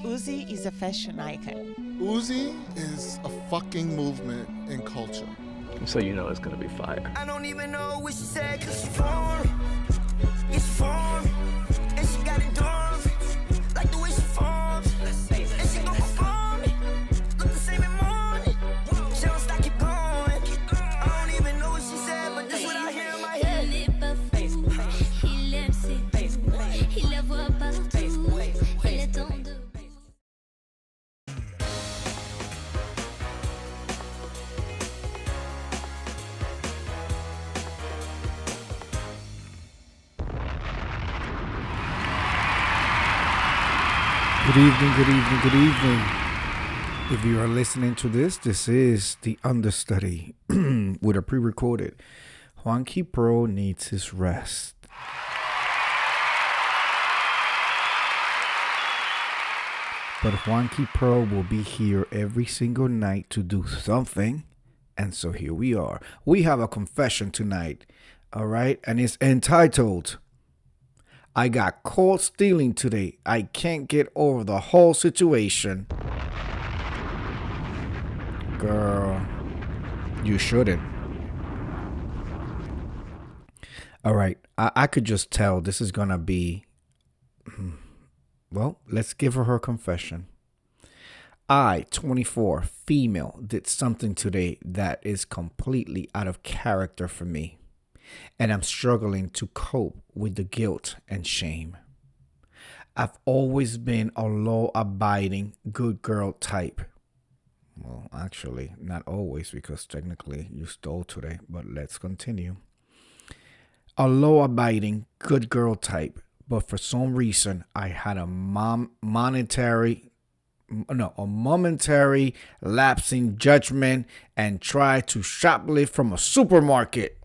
Uzi is a fashion icon. Uzi is a fucking movement in culture. So you know it's gonna be fire. I don't even know what she said, cause she formed. Yeah, she formed. And she got endurance. Like the way she forms. And she gon' perform it. Look the same in morning. She don't stop, keep going. I don't even know what she said, but this what I hear in my head. Il n'est pas fou, il aime ses goûts, il la voit partout, il attend de... Good evening, good evening, good evening. If you are listening to this, this is the understudy with a pre-recorded. Juanqui Pro needs his rest. But Juanqui Pro will be here every single night to do something. And so here we are. We have a confession tonight. All right. And it's entitled, I got caught stealing today. I can't get over the whole situation. Girl, you shouldn't. All right. I could just tell this is going to be... Well, let's give her confession. I, 24, female, did something today that is completely out of character for me. And I'm struggling to cope with the guilt and shame. I've always been a law-abiding, good girl type. Well, actually, not always, because technically you stole today, but let's continue. A law-abiding, good girl type, but for some reason, I had a momentary lapse in judgment and tried to shoplift from a supermarket.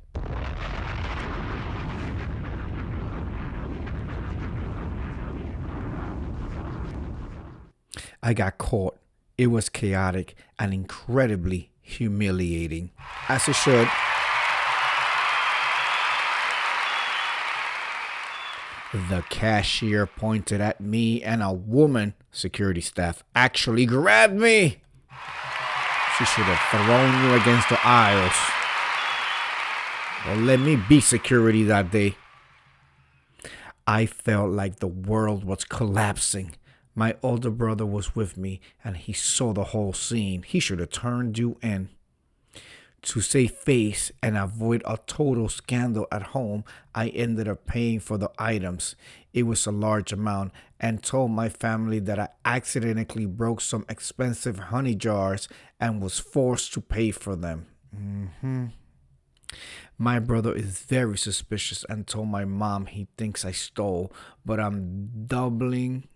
I got caught. It was chaotic and incredibly humiliating, as it should. The cashier pointed at me and a woman, security staff, actually grabbed me. She should have thrown you against the aisles. Well, let me be security that day. I felt like the world was collapsing. My older brother was with me and he saw the whole scene. He should have turned you in. To save face and avoid a total scandal at home, I ended up paying for the items. It was a large amount and told my family that I accidentally broke some expensive honey jars and was forced to pay for them. My brother is very suspicious and told my mom he thinks I stole, but I'm doubling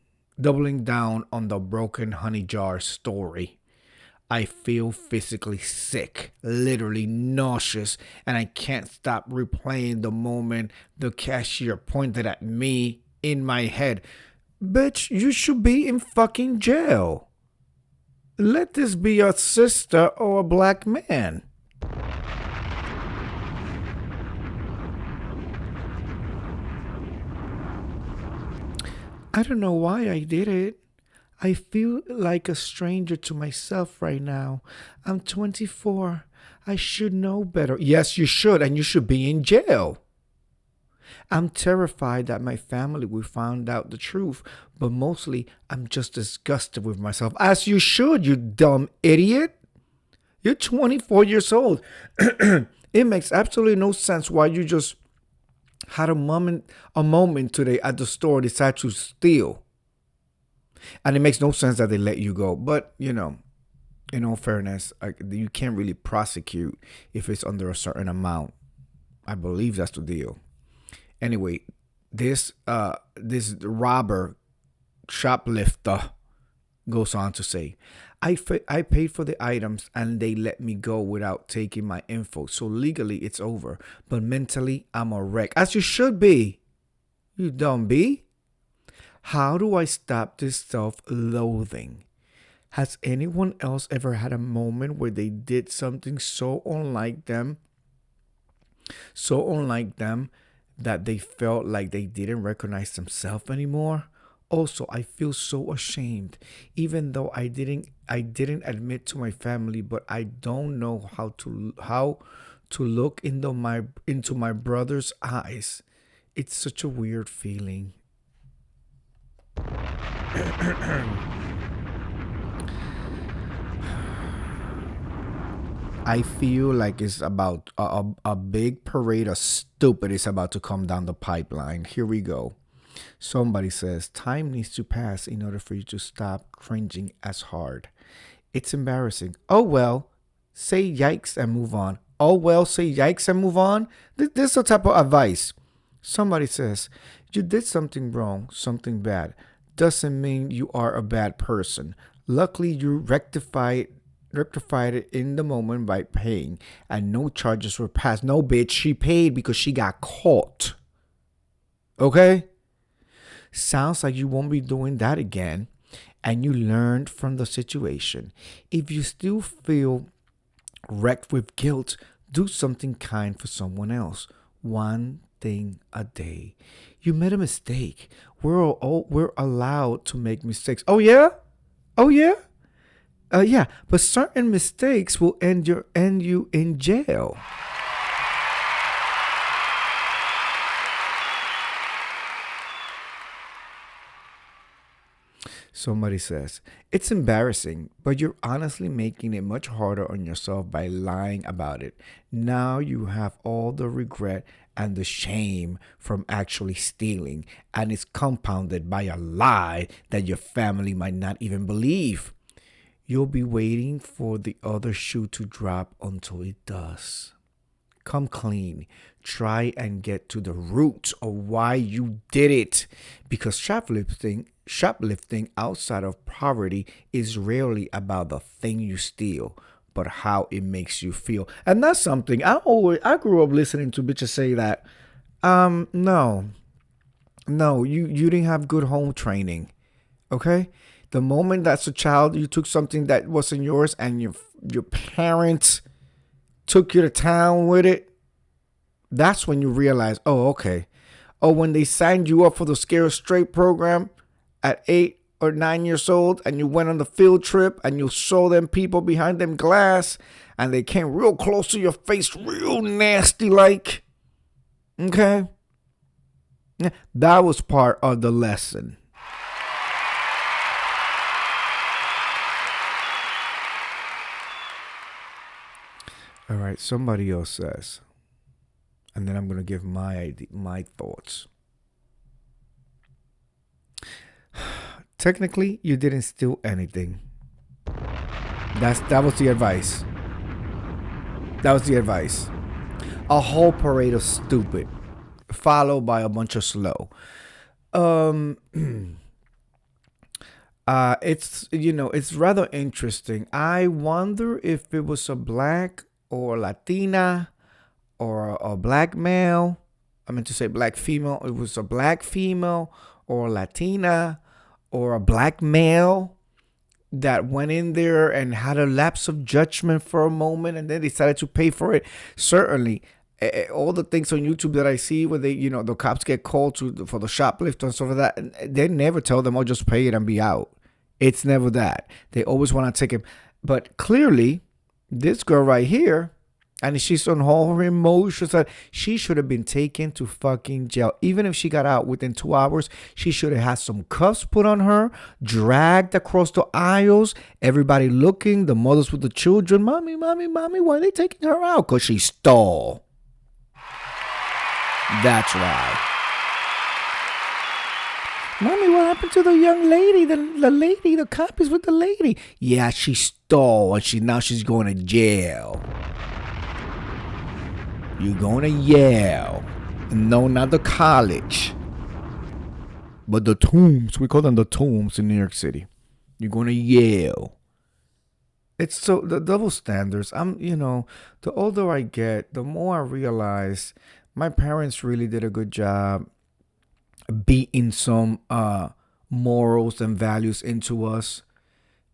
down on the broken honey jar story. I feel physically sick, literally nauseous, and I can't stop replaying the moment the cashier pointed at me in my head. Bitch, you should be in fucking jail. Let this be your sister or a black man. I don't know why I did it. I feel like a stranger to myself right now. I'm 24. I should know better. Yes, you should, and you should be in jail. I'm terrified that my family will find out the truth, but mostly I'm just disgusted with myself. As you should, you dumb idiot. You're 24 years old. It makes absolutely no sense why you just had a moment today at the store, decide to steal. And it makes no sense that they let you go. But, you know, in all fairness, you can't really prosecute if it's under a certain amount. I believe that's the deal. Anyway, this robber, shoplifter, goes on to say, I paid for the items and they let me go without taking my info. So legally it's over. But mentally, I'm a wreck. As you should be. You dumb bee. How do I stop this self-loathing? Has anyone else ever had a moment where they did something so unlike them that they felt like they didn't recognize themselves anymore. Also, I feel so ashamed, even though I didn't admit to my family, but I don't know how to look into my brother's eyes. It's such a weird feeling. I feel like it's about a big parade of stupid is about to come down the pipeline. Here we go. Somebody says, time needs to pass in order for you to stop cringing as hard. It's embarrassing. Oh, well, say yikes and move on. Oh, well, say yikes and move on. This is the type of advice. Somebody says, you did something wrong, something bad. Doesn't mean you are a bad person. Luckily, you rectified it in the moment by paying, and no charges were passed. No, bitch, she paid because she got caught. Okay? Sounds like you won't be doing that again, and you learned from the situation. If you still feel wrecked with guilt, do something kind for someone else. One thing a day. You made a mistake. We're allowed to make mistakes. Oh yeah? Yeah, but certain mistakes will end you in jail. Somebody says, it's embarrassing, but you're honestly making it much harder on yourself by lying about it. Now you have all the regret and the shame from actually stealing, and it's compounded by a lie that your family might not even believe. You'll be waiting for the other shoe to drop until it does. Come clean. Try and get to the root of why you did it. Because shoplifting outside of poverty is rarely about the thing you steal, but how it makes you feel. And that's something I grew up listening to bitches say that, no, you didn't have good home training. Okay? The moment that's a child, you took something that wasn't yours and your parents took you to town with it, that's when you realize, oh, okay. Oh, when they signed you up for the Scare Straight program at 8 or 9 years old, and you went on the field trip and you saw them people behind them glass and they came real close to your face, real nasty like. Okay? Yeah, that was part of the lesson. All right, somebody else says, and then I'm going to give my thoughts. Technically, you didn't steal anything. That was the advice. That was the advice. A whole parade of stupid, followed by a bunch of slow. It's rather interesting. I wonder if it was a black or Latina or a black male. I meant to say black female. It was a black female or Latina or a black male that went in there and had a lapse of judgment for a moment and then decided to pay for it. Certainly, all the things on YouTube that I see where the cops get called for the shoplift and stuff like that, they never tell them, oh, just pay it and be out. It's never that. They always want to take him. But clearly, this girl right here, and she's on all her emotions, she should have been taken to fucking jail. Even if she got out within 2 hours, she should have had some cuffs put on her, dragged across the aisles, everybody looking, the mothers with the children. Mommy, why are they taking her out? Because she stole. That's right. Mommy, what happened to the young lady? The cop is with the lady. Yeah, she stole, and now she's going to jail. You're going to Yale. No, not the college, but the Tombs. We call them the Tombs in New York City. You're going to Yale. It's so the double standards. The older I get, the more I realize my parents really did a good job beating some morals and values into us.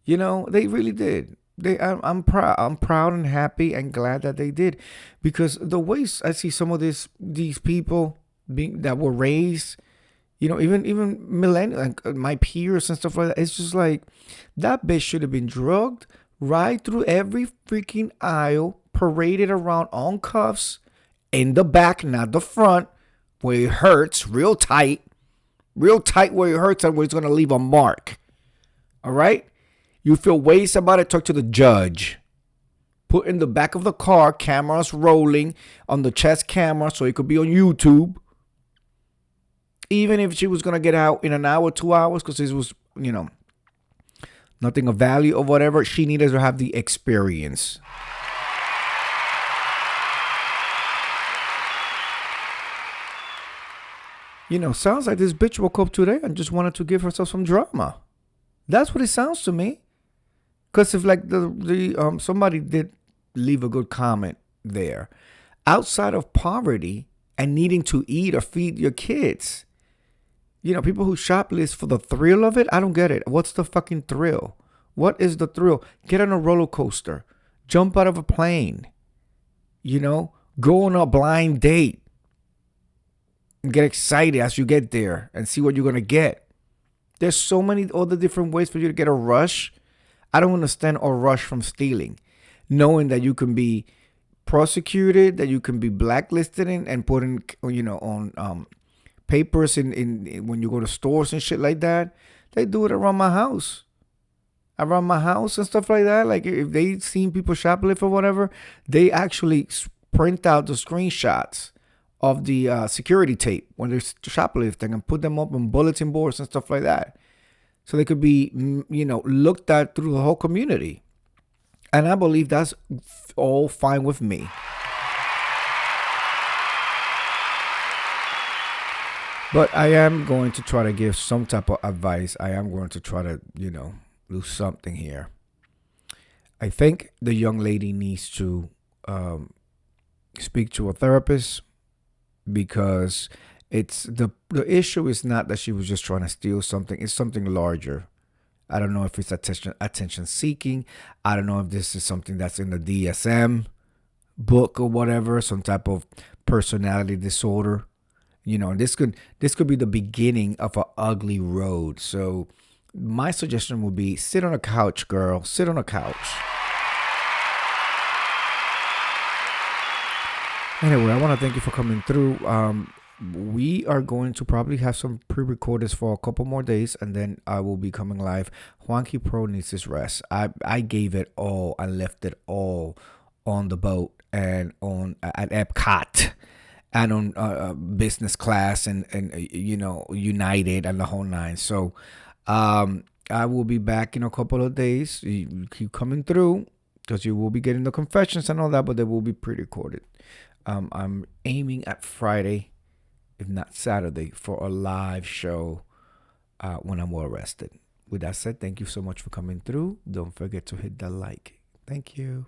They really did. I'm proud and happy and glad that they did, because the ways I see some of these people that were raised, even millennials, like my peers and stuff like that. It's just like that bitch should have been drugged right through every freaking aisle, paraded around on cuffs in the back, not the front, where it hurts real tight where it hurts and where it's going to leave a mark. All right? You feel ways about it, talk to the judge. Put in the back of the car, cameras rolling on the chest camera so it could be on YouTube. Even if she was going to get out in an hour, 2 hours, because this was, nothing of value or whatever, she needed to have the experience. Sounds like this bitch woke up today and just wanted to give herself some drama. That's what it sounds to me. Because if like the somebody did leave a good comment there, outside of poverty and needing to eat or feed your kids, people who shoplift for the thrill of it, I don't get it. What's the fucking thrill? What is the thrill? Get on a roller coaster, jump out of a plane, go on a blind date. And get excited as you get there and see what you're going to get. There's so many other different ways for you to get a rush. I don't understand a rush from stealing. Knowing that you can be prosecuted, that you can be blacklisted and put in, on papers in when you go to stores and shit like that. They do it around my house. Around my house and stuff like that. Like if they seen people shoplift or whatever, they actually print out the screenshots of the security tape when they're shoplifting and put them up on bulletin boards and stuff like that. So they could be, looked at through the whole community. And I believe that's all fine with me. But I am going to try to give some type of advice. I am going to try to, do something here. I think the young lady needs to speak to a therapist. Because it's the issue is not that she was just trying to steal something. It's something larger. I don't know if it's attention seeking. I don't know if this is something that's in the DSM book or whatever, some type of personality disorder. And this could be the beginning of an ugly road. So my suggestion would be sit on a couch, girl. Sit on a couch. Anyway, I want to thank you for coming through. We are going to probably have some pre-recordings for a couple more days, and then I will be coming live. Juanqui Pro needs his rest. I gave it all. I left it all on the boat and at Epcot and on business class and United and the whole nine. So I will be back in a couple of days. You keep coming through because you will be getting the confessions and all that, but they will be pre-recorded. I'm aiming at Friday, if not Saturday, for a live show when I'm well rested. With that said, thank you so much for coming through. Don't forget to hit that like. Thank you.